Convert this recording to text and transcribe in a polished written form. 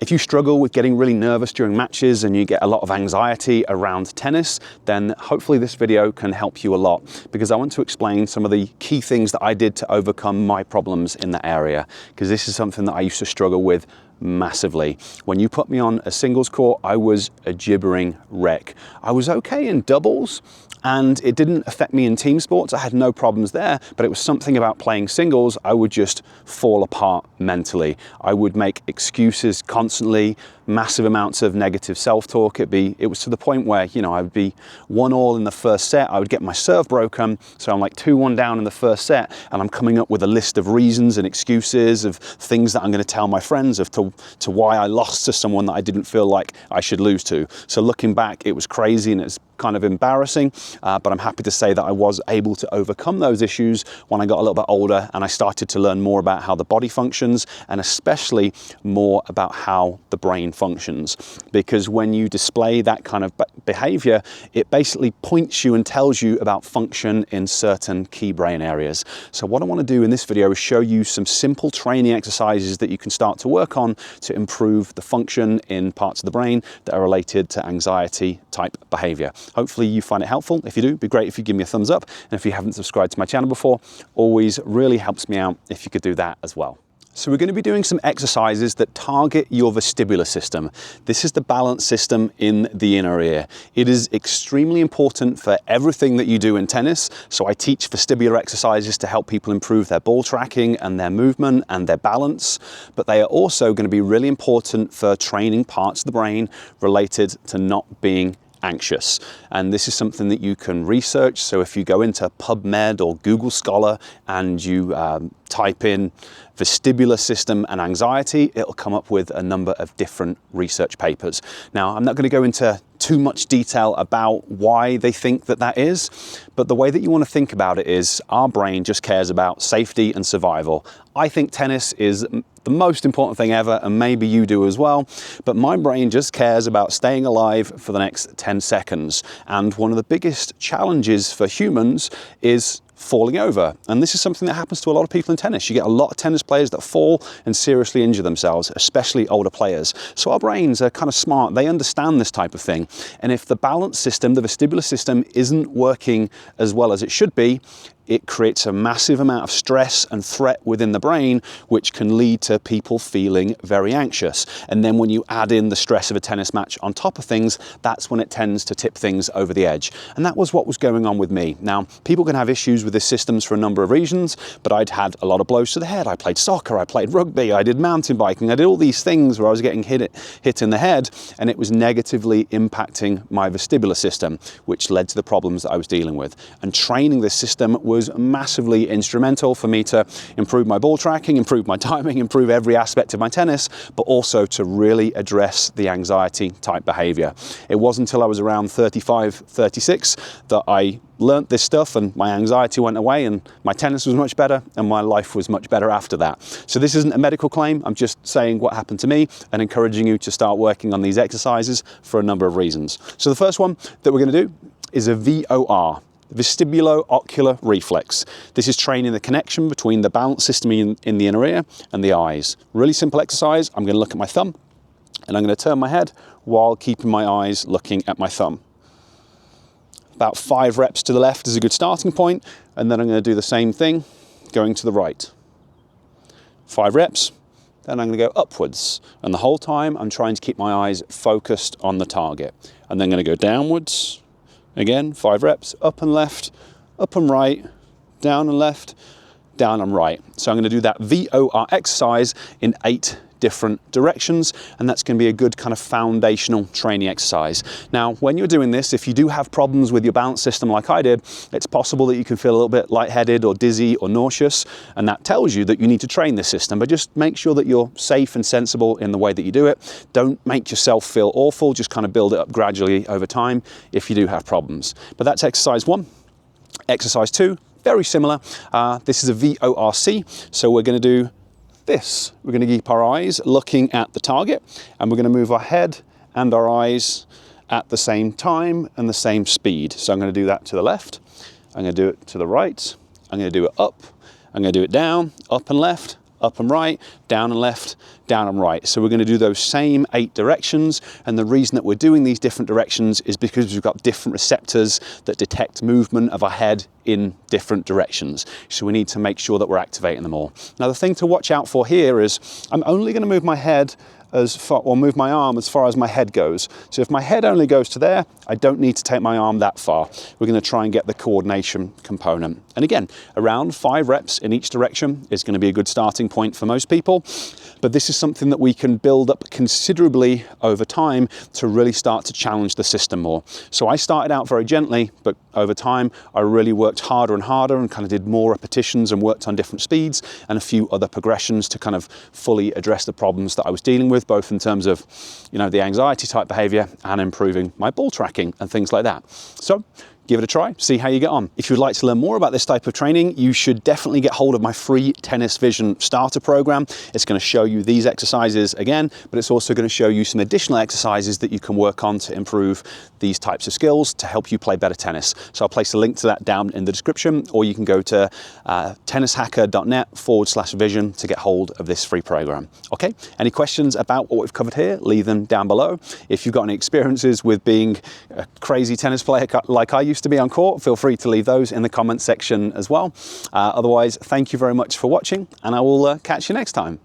If you struggle with getting really nervous during matches and you get a lot of anxiety around tennis, then hopefully this video can help you a lot, because I want to explain some of the key things that I did to overcome my problems in that area, because this is something that I used to struggle with massively. When you put me on a singles court, I was a gibbering wreck. I was okay in doubles, and it didn't affect me in team sports. I had no problems there, but it was something about playing singles. I would just fall apart mentally. I would make excuses constantly, massive amounts of negative self-talk. It was to the point where, you know, I would be 1-1 in the first set. I would get my serve broken, so I'm like 2-1 down in the first set, and I'm coming up with a list of reasons and excuses of things that I'm going to tell my friends to why I lost to someone that I didn't feel like I should lose to. So looking back, it was crazy and it's kind of embarrassing, but I'm happy to say that I was able to overcome those issues when I got a little bit older and I started to learn more about how the body functions, and especially more about how the brain functions. Because when you display that kind of behavior, it basically points you and tells you about function in certain key brain areas. So what I want to do in this video is show you some simple training exercises that you can start to work on to improve the function in parts of the brain that are related to anxiety type behavior. Hopefully you find it helpful. If you do, it'd be great if you give me a thumbs up. And if you haven't subscribed to my channel before, always really helps me out if you could do that as well. So we're going to be doing some exercises that target your vestibular system. This is the balance system in the inner ear. It is extremely important for everything that you do in tennis. So I teach vestibular exercises to help people improve their ball tracking and their movement and their balance. But they are also going to be really important for training parts of the brain related to not being anxious. And this is something that you can research. So if you go into PubMed or Google Scholar and you type in vestibular system and anxiety, it'll come up with a number of different research papers. Now, I'm not going to go into too much detail about why they think that that is, but the way that you want to think about it is our brain just cares about safety and survival. I think tennis is the most important thing ever, and maybe you do as well, but my brain just cares about staying alive for the next 10 seconds. And one of the biggest challenges for humans is falling over. And this is something that happens to a lot of people in tennis. You get a lot of tennis players that fall and seriously injure themselves, especially older players. So our brains are kind of smart. They understand this type of thing. And if the balance system, the vestibular system, isn't working as well as it should be, it creates a massive amount of stress and threat within the brain, which can lead to people feeling very anxious. And then when you add in the stress of a tennis match on top of things, that's when it tends to tip things over the edge. And that was what was going on with me. Now, people can have issues with these systems for a number of reasons, but I'd had a lot of blows to the head. I played soccer, I played rugby, I did mountain biking, I did all these things where I was getting hit in the head, and it was negatively impacting my vestibular system, which led to the problems that I was dealing with. And training this system was massively instrumental for me to improve my ball tracking, improve my timing, improve every aspect of my tennis, but also to really address the anxiety type behavior. It wasn't until I was around 35, 36 that I learnt this stuff and my anxiety went away and my tennis was much better and my life was much better after that. So this isn't a medical claim, I'm just saying what happened to me and encouraging you to start working on these exercises for a number of reasons. So the first one that we're going to do is a VOR. Vestibulo-ocular reflex. This is training the connection between the balance system in the inner ear and the eyes. Really simple exercise. I'm going to look at my thumb and I'm going to turn my head while keeping my eyes looking at my thumb. About 5 reps to the left is a good starting point, and then I'm going to do the same thing going to the right. 5 reps, then I'm going to go upwards, and the whole time I'm trying to keep my eyes focused on the target. And then I'm going to go downwards. Again, 5 reps, up and left, up and right, down and left, down and right. So I'm going to do that VOR exercise in 8 different directions, and that's going to be a good kind of foundational training exercise. Now, when you're doing this, if you do have problems with your balance system like I did, it's possible that you can feel a little bit lightheaded or dizzy or nauseous, and that tells you that you need to train this system. But just make sure that you're safe and sensible in the way that you do it. Don't make yourself feel awful, just kind of build it up gradually over time if you do have problems. But that's exercise 1. Exercise 2, very similar. This is a VORC, so we're going to do this. We're going to keep our eyes looking at the target, and we're going to move our head and our eyes at the same time and the same speed. So I'm going to do that to the left, I'm going to do it to the right, I'm going to do it up, I'm going to do it down, up and left, up and right, down and left, down and right. So we're going to do those same 8 directions, and the reason that we're doing these different directions is because we've got different receptors that detect movement of our head in different directions. So we need to make sure that we're activating them all. Now the thing to watch out for here is I'm only going to move my head as far, or move my arm as far as my head goes. So if my head only goes to there, I don't need to take my arm that far. We're going to try and get the coordination component. And again, around 5 reps in each direction is going to be a good starting point for most people. But this is something that we can build up considerably over time to really start to challenge the system more. So I started out very gently, but over time I really worked harder and harder and kind of did more repetitions and worked on different speeds and a few other progressions to kind of fully address the problems that I was dealing with, both in terms of, the anxiety type behavior and improving my ball tracking and things like that. So give it a try, see how you get on. If you'd like to learn more about this type of training, you should definitely get hold of my free Tennis Vision starter program. It's going to show you these exercises again, but it's also going to show you some additional exercises that you can work on to improve these types of skills to help you play better tennis. So I'll place a link to that down in the description, or you can go to tennishacker.net/vision to get hold of this free program. Okay, any questions about what we've covered here, leave them down below. If you've got any experiences with being a crazy tennis player like I used to be on court, feel free to leave those in the comment section as well. Otherwise, thank you very much for watching, and I will catch you next time.